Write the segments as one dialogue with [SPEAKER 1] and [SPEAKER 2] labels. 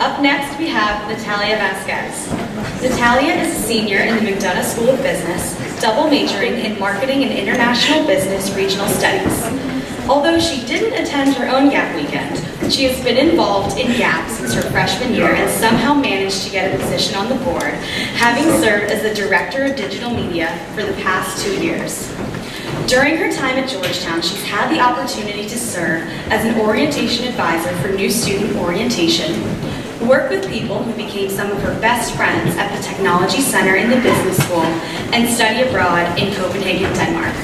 [SPEAKER 1] Up next, we have Natalia Vasquez. Natalia is a senior in the McDonough School of Business, double majoring in Marketing and International Business Regional Studies. Although she didn't attend her own GAAP Weekend, she has been involved in GAAP since her freshman year and somehow managed to get a position on the board, having served as the Director of Digital Media for the past 2 years. During her time at Georgetown, she's had the opportunity to serve as an orientation advisor for new student orientation, work with people who became some of her best friends at the Technology Center in the Business School, and study abroad in Copenhagen, Denmark.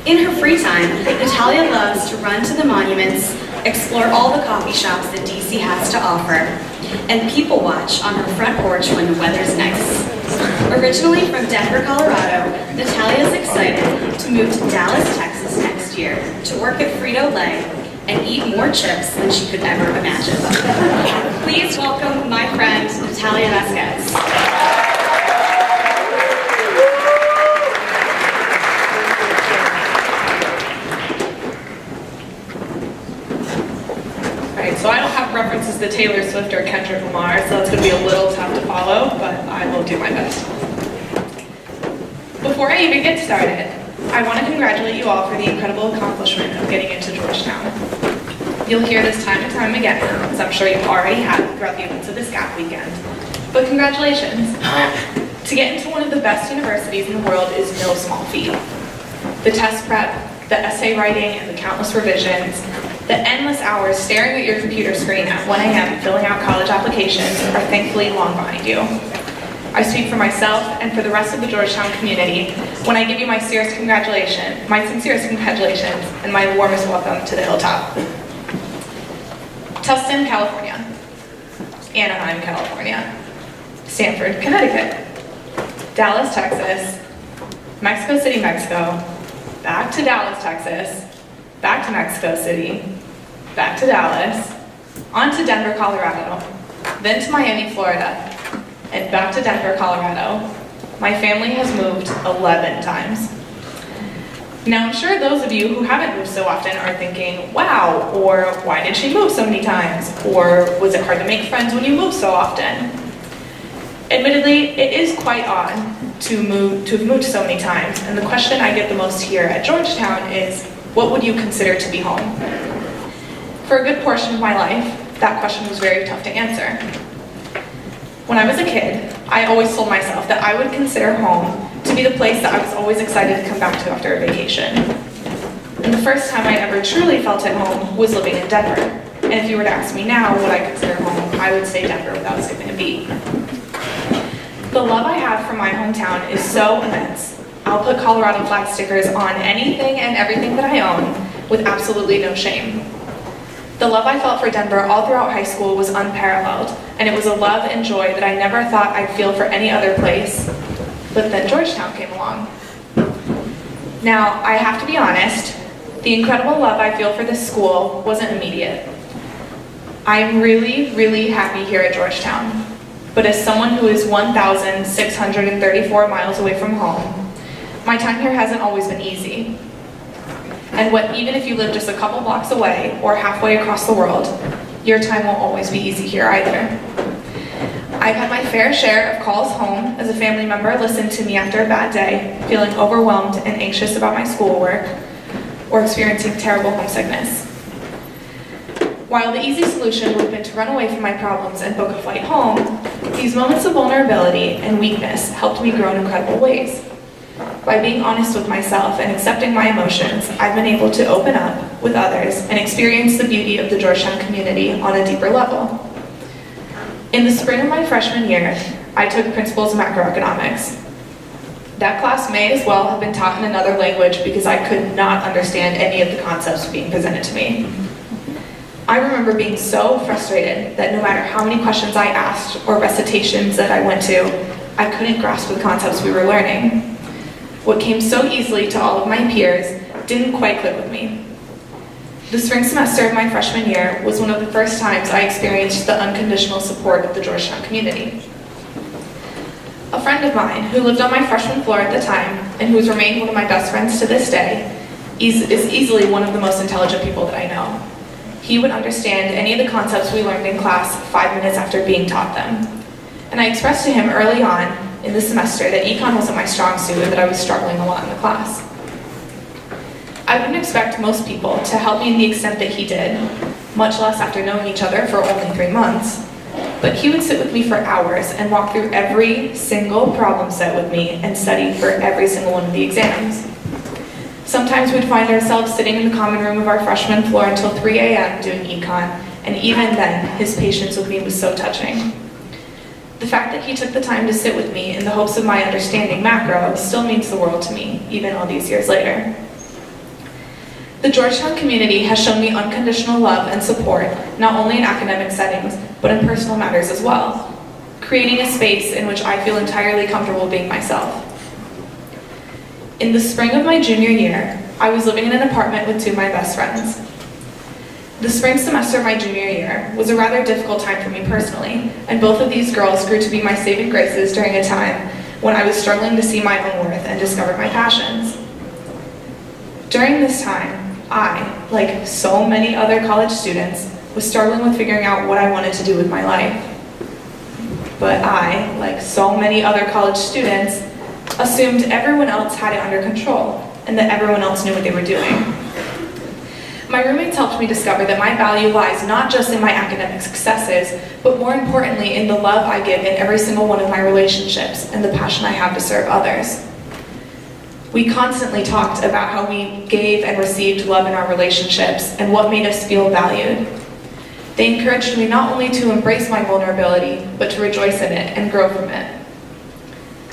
[SPEAKER 1] In her free time, Natalia loves to run to the monuments, explore all the coffee shops that DC has to offer, and people watch on her front porch when the weather's nice. Originally from Denver, Colorado, Natalia is excited to move to Dallas, Texas next year to work at Frito Lay and eat more chips than she could ever imagine. Please welcome my friend, Natalia Vasquez.
[SPEAKER 2] So I don't have references to Taylor Swift or Kendrick Lamar, so it's going to be a little tough to follow, but I will do my best. Before I even get started, I want to congratulate you all for the incredible accomplishment of getting into Georgetown. You'll hear this time and time again, as I'm sure you've already had throughout the events of this GAAP Weekend. But congratulations. To get into one of the best universities in the world is no small feat. The test prep, the essay writing, and the countless revisions, the endless hours staring at your computer screen at 1 a.m. filling out college applications are thankfully long behind you. I speak for myself and for the rest of the Georgetown community when I give you my sincerest congratulations, and my warmest welcome to the hilltop. Tustin, California. Anaheim, California. Stanford, Connecticut. Dallas, Texas. Mexico City, Mexico. Back to Dallas, Texas. Back to Mexico City, back to Dallas, on to Denver, Colorado, then to Miami, Florida, and back to Denver, Colorado. My family has moved 11 times. Now I'm sure those of you who haven't moved so often are thinking, wow, or why did she move so many times? Or was it hard to make friends when you move so often? Admittedly, it is quite odd to have moved so many times, and the question I get the most here at Georgetown is, what would you consider to be home? For a good portion of my life, that question was very tough to answer. When I was a kid, I always told myself that I would consider home to be the place that I was always excited to come back to after a vacation. And the first time I ever truly felt at home was living in Denver. And if you were to ask me now what I consider home, I would say Denver without skipping a beat. The love I have for my hometown is so immense. I'll put Colorado flag stickers on anything and everything that I own with absolutely no shame. The love I felt for Denver all throughout high school was unparalleled, and it was a love and joy that I never thought I'd feel for any other place. But then Georgetown came along. Now, I have to be honest, the incredible love I feel for this school wasn't immediate. I'm really, really happy here at Georgetown, but as someone who is 1,634 miles away from home, my time here hasn't always been easy. And even if you live just a couple blocks away or halfway across the world, your time won't always be easy here either. I've had my fair share of calls home as a family member listened to me after a bad day, feeling overwhelmed and anxious about my schoolwork, or experiencing terrible homesickness. While the easy solution would have been to run away from my problems and book a flight home, these moments of vulnerability and weakness helped me grow in incredible ways. By being honest with myself and accepting my emotions, I've been able to open up with others and experience the beauty of the Georgetown community on a deeper level. In the spring of my freshman year, I took Principles of Macroeconomics. That class may as well have been taught in another language because I could not understand any of the concepts being presented to me. I remember being so frustrated that no matter how many questions I asked or recitations that I went to, I couldn't grasp the concepts we were learning. What came so easily to all of my peers didn't quite click with me. The spring semester of my freshman year was one of the first times I experienced the unconditional support of the Georgetown community. A friend of mine who lived on my freshman floor at the time and who has remained one of my best friends to this day is easily one of the most intelligent people that I know. he would understand any of the concepts we learned in class 5 minutes after being taught them. And I expressed to him early on in the semester that econ wasn't my strong suit and that I was struggling a lot in the class. I wouldn't expect most people to help me in the extent that he did, much less after knowing each other for only 3 months. But he would sit with me for hours and walk through every single problem set with me and study for every single one of the exams. Sometimes we'd find ourselves sitting in the common room of our freshman floor until 3 a.m. doing econ, and even then, his patience with me was so touching. The fact that he took the time to sit with me in the hopes of my understanding macro still means the world to me, even all these years later. The Georgetown community has shown me unconditional love and support, not only in academic settings, but in personal matters as well, creating a space in which I feel entirely comfortable being myself. In the spring of my junior year, I was living in an apartment with 2 of my best friends. The spring semester of my junior year was a rather difficult time for me personally, and both of these girls grew to be my saving graces during a time when I was struggling to see my own worth and discover my passions. During this time, I, like so many other college students, was struggling with figuring out what I wanted to do with my life. But I, like so many other college students, assumed everyone else had it under control and that everyone else knew what they were doing. My roommates helped me discover that my value lies not just in my academic successes, but more importantly in the love I give in every single one of my relationships and the passion I have to serve others. We constantly talked about how we gave and received love in our relationships and what made us feel valued. They encouraged me not only to embrace my vulnerability, but to rejoice in it and grow from it.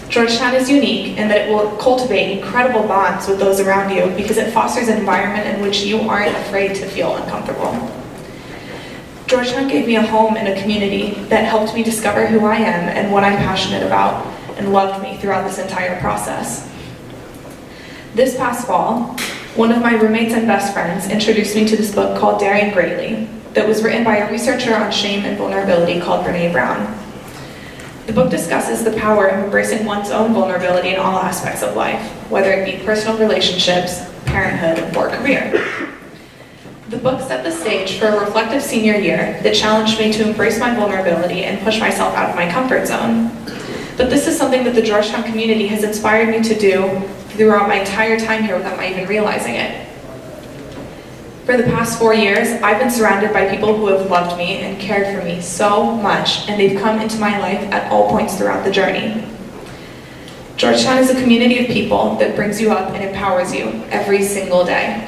[SPEAKER 2] Georgetown is unique in that it will cultivate incredible bonds with those around you because it fosters an environment in which you aren't afraid to feel uncomfortable. Georgetown gave me a home and a community that helped me discover who I am and what I'm passionate about and loved me throughout this entire process. This past fall, one of my roommates and best friends introduced me to this book called Daring Greatly that was written by a researcher on shame and vulnerability called Brene Brown. The book discusses the power of embracing one's own vulnerability in all aspects of life, whether it be personal relationships, parenthood, or career. The book set the stage for a reflective senior year that challenged me to embrace my vulnerability and push myself out of my comfort zone. But this is something that the Georgetown community has inspired me to do throughout my entire time here without my even realizing it. For the past 4 years, I've been surrounded by people who have loved me and cared for me so much, and they've come into my life at all points throughout the journey. Georgetown is a community of people that brings you up and empowers you every single day.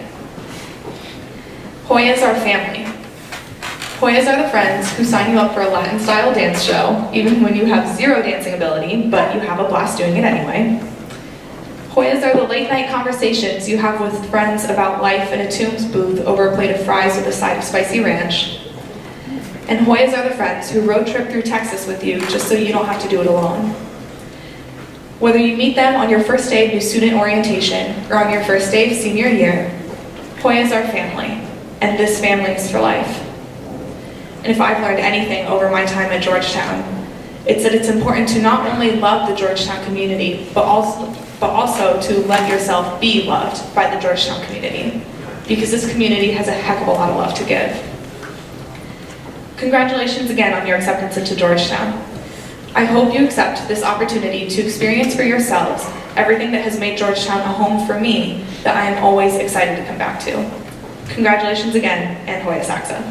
[SPEAKER 2] Hoyas are family. Hoyas are the friends who sign you up for a Latin-style dance show, even when you have zero dancing ability, but you have a blast doing it anyway. Hoyas are the late-night conversations you have with friends about life in a Tombs booth over a plate of fries with a side of spicy ranch. And Hoyas are the friends who road trip through Texas with you just so you don't have to do it alone. Whether you meet them on your first day of new student orientation or on your first day of senior year, Hoyas are family, and this family is for life. And if I've learned anything over my time at Georgetown, it's that it's important to not only love the Georgetown community, but also to let yourself be loved by the Georgetown community, because this community has a heck of a lot of love to give. Congratulations again on your acceptance into Georgetown. I hope you accept this opportunity to experience for yourselves everything that has made Georgetown a home for me that I am always excited to come back to. Congratulations again, and Hoya Saxa.